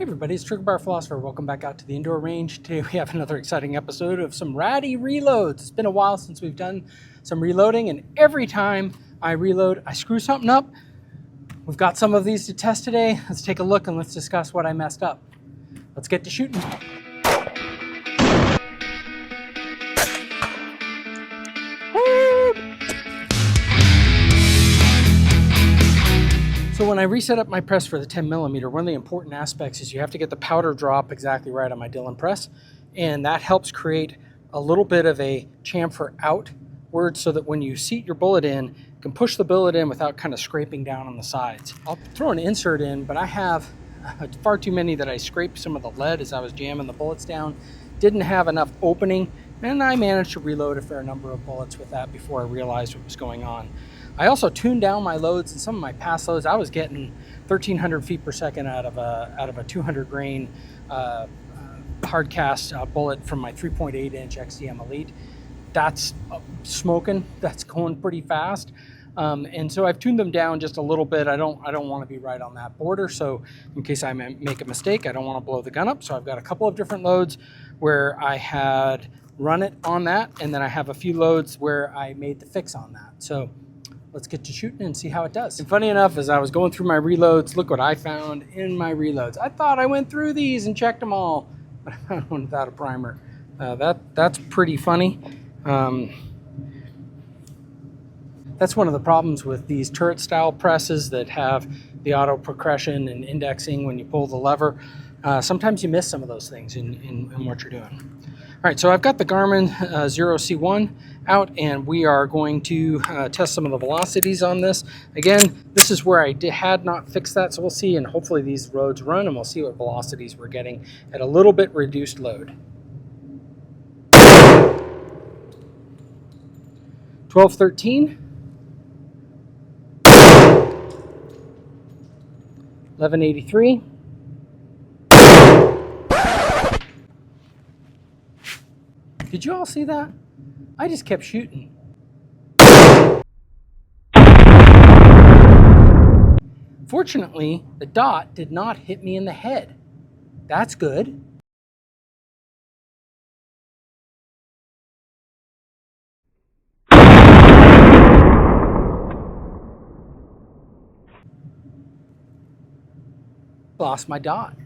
Hey everybody, it's Trigger Bar Philosopher. Welcome back out to the indoor range. Today we have another exciting episode of some Ratty Reloads. It's been a while since we've done some reloading, and every time I reload, I screw something up. We've got some of these to test today. Let's take a look and let's discuss what I messed up. Let's get to shooting. So when I reset up my press for the 10mm, one of the important aspects is you have to get the powder drop exactly right on my Dillon press, and that helps create a little bit of a chamfer outward so that when you seat your bullet in, you can push the bullet in without kind of scraping down on the sides. I'll throw an insert in, but I have far too many that I scraped some of the lead as I was jamming the bullets down. Didn't have enough opening, and I managed to reload a fair number of bullets with that before I realized what was going on. I also tuned down my loads, and some of my pass loads, I was getting 1,300 feet per second out of a 200 grain hard cast bullet from my 3.8 inch XDM Elite. That's smoking. That's going pretty fast. And so I've tuned them down just a little bit. I don't want to be right on that border. So in case I make a mistake, I don't want to blow the gun up. So I've got a couple of different loads where I had run it on that, and then I have a few loads where I made the fix on that. So let's get to shooting and see how it does. And funny enough, as I was going through my reloads, look what I found in my reloads. I thought I went through these and checked them all, but I found one without a primer. That's pretty funny. That's one of the problems with these turret style presses that have the auto progression and indexing when you pull the lever. Sometimes you miss some of those things in what you're doing. All right, so I've got the Garmin 0C1 out, and we are going to test some of the velocities on this. Again, this is where I had not fixed that, so we'll see, and hopefully these loads run, and we'll see what velocities we're getting at a little bit reduced load. 1213. 1183. Did you all see that? I just kept shooting. Fortunately, the dot did not hit me in the head. That's good. Lost my dot.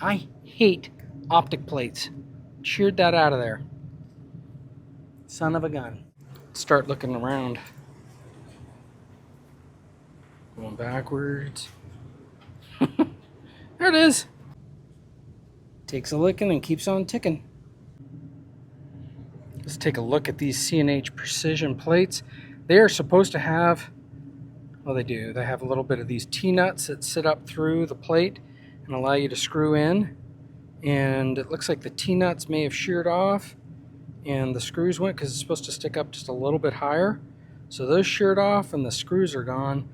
I hate optic plates. Sheared that out of there. Son of a gun. Start looking around. Going backwards. There it is. Takes a licking and keeps on ticking. Let's take a look at these C&H precision plates. They are supposed to have, well, they do. They have a little bit of these T-nuts that sit up through the plate and allow you to screw in. And it looks like the T-nuts may have sheared off and the screws went, because it's supposed to stick up just a little bit higher. So those sheared off and the screws are gone.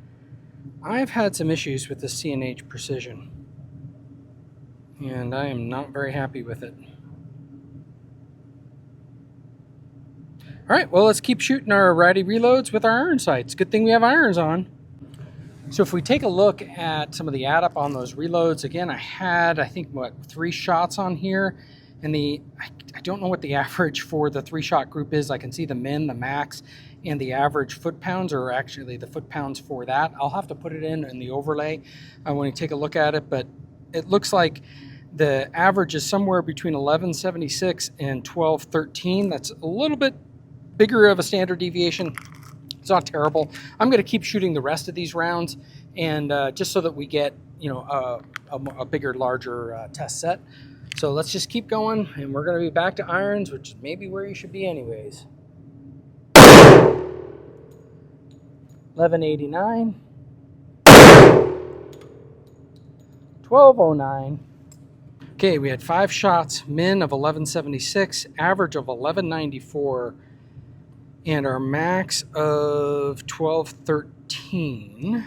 I've had some issues with the C&H Precision, and I am not very happy with it. All right, well, let's keep shooting our Ratty Reloads with our iron sights. Good thing we have irons on. So if we take a look at some of the add up on those reloads, again, I had, I think, 3 shots on here, and I don't know what the average for the 3-shot group is. I can see the min, the max, and the average foot pounds, or actually the foot pounds for that. I'll have to put it in the overlay when you take a look at it, but it looks like the average is somewhere between 1176 and 1213. That's a little bit bigger of a standard deviation. It's not terrible. I'm going to keep shooting the rest of these rounds, and just so that we get, you know, a bigger, larger test set. So let's just keep going, and we're going to be back to irons, which is maybe where you should be anyways. 1189. 1209. Okay, we had 5 shots, min of 1176, average of 1194. And our max of 1213,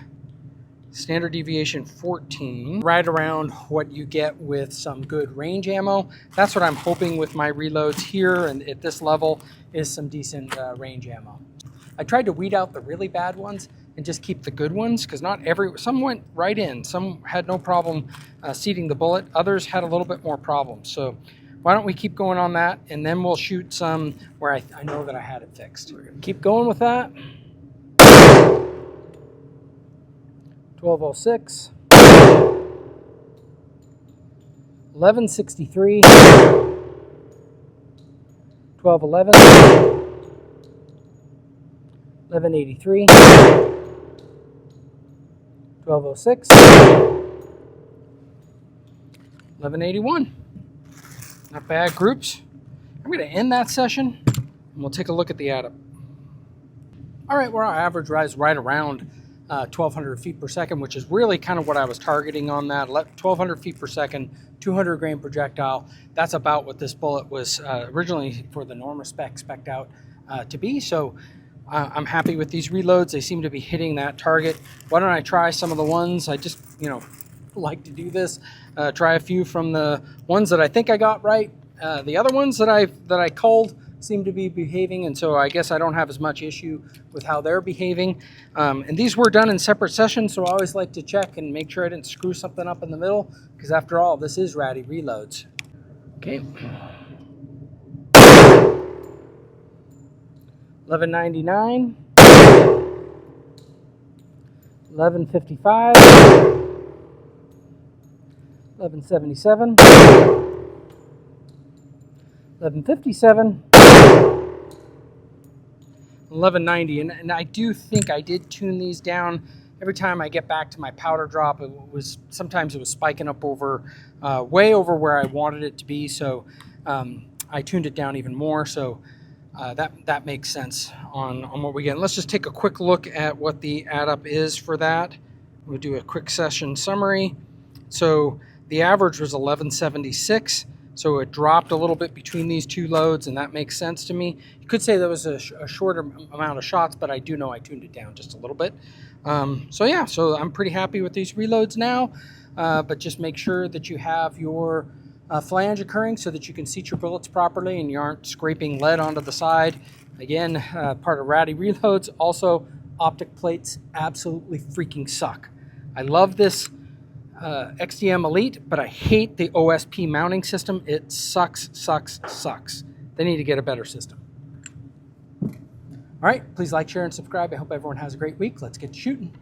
standard deviation 14, right around what you get with some good range ammo. That's what I'm hoping with my reloads here and at this level, is some decent range ammo. I tried to weed out the really bad ones, and just keep the good ones, because some went right in. Some had no problem seating the bullet. Others had a little bit more problems. So why don't we keep going on that, and then we'll shoot some where I know that I had it fixed. We're gonna keep going with that. 1206, 1163, 1211, 1183, 1206, 1181. Not bad groups. I'm going to end that session, and we'll take a look at the add-up. All right, well, our average rise right around 1,200 feet per second, which is really kind of what I was targeting on that. 1,200 feet per second, 200 grain projectile. That's about what this bullet was originally for the Norma spec'd out to be. So I'm happy with these reloads. They seem to be hitting that target. Why don't I try some of the ones? I just, like to do this. Try a few from the ones that I think I got right. The other ones that I culled seem to be behaving, and so I guess I don't have as much issue with how they're behaving. And these were done in separate sessions, so I always like to check and make sure I didn't screw something up in the middle, because after all, this is Ratty Reloads. Okay. 1199, 1155, 1177, 1157, 1190, and I do think I did tune these down. Every time I get back to my powder drop, sometimes it was spiking up over way over where I wanted it to be, so I tuned it down even more. So that makes sense on what we get. And let's just take a quick look at what the add-up is for that. We'll do a quick session summary. So the average was 1176. So it dropped a little bit between these two loads, and that makes sense to me. You could say there was a shorter amount of shots, but I do know I tuned it down just a little bit. So yeah, so I'm pretty happy with these reloads now, but just make sure that you have your flange occurring so that you can seat your bullets properly and you aren't scraping lead onto the side. Again, part of Ratty Reloads. Also, optic plates absolutely freaking suck. I love this XDM Elite, but I hate the OSP mounting system. It sucks. They need to get a better system. All right, please like, share, and subscribe. I hope everyone has a great week. Let's get shooting.